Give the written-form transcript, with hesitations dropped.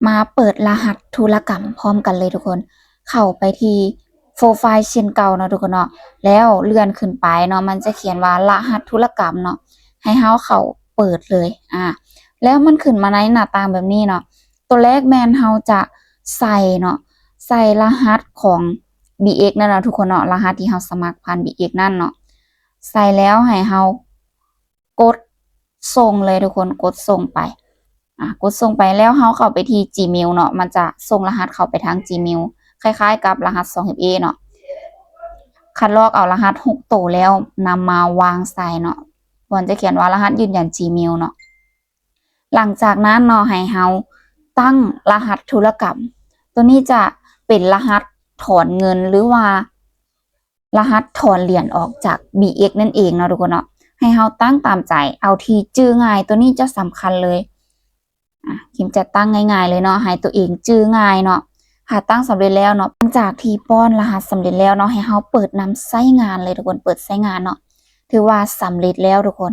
มาเปิดรหัสธุรกรรมพร้อมกันเลยทุกคน เข้าไปที่โปรไฟล์เช่นเก่าเนาะทุกคนเนาะแล้วเลื่อนขึ้นไปเนาะมันจะเขียนว่ารหัสธุรกรรมเนาะให้เฮาเข้าเปิดเลยแล้วมันขึ้นมาในหน้าต่างแบบนี้เนาะตัวแรกแมนเฮาจะใส่เนาะใส่รหัสของ BX นั่นเนาะทุกคนเนาะรหัสที่เฮาสมัครผ่าน BX นั่นเนาะใส่แล้วให้เฮากดส่งเลยทุกคนกดส่งไปกดส่งไปแล้วเฮาเข้าไปที่ Gmail เนาะมันจะส่งรหัสเข้าไปทาง Gmail คล้ายๆกับรหัส 2FA เนาะคัดลอกเอารหัส6ตัวแล้วนำมาวางใส่เนาะควรจะเขียนว่ารหัสยืนยัน Gmail เนาะหลังจากนั้นเนาะให้เฮาตั้งรหัสธุรกรรมตัวนี้จะเป็นรหัสถอนเงินหรือว่ารหัสถอนเหรียญออกจาก BX นั่นเองเนาะทุกคนเนาะให้เฮาตั้งตามใจเอาที่จื้อง่ายตัวนี้จะสำคัญเลยคิมจะตั้งง่ายๆเลยเนาะให้ตัวเองจื้อง่ายเนาะหาตั้งสำเร็จแล้วเนาะหลังจากที่ป้อนรหัสสำเร็จแล้วเนาะให้เฮาเปิดนำใช้งานเลยทุกคนเปิดใช้งานเนาะถือว่าสำเร็จแล้วทุกคน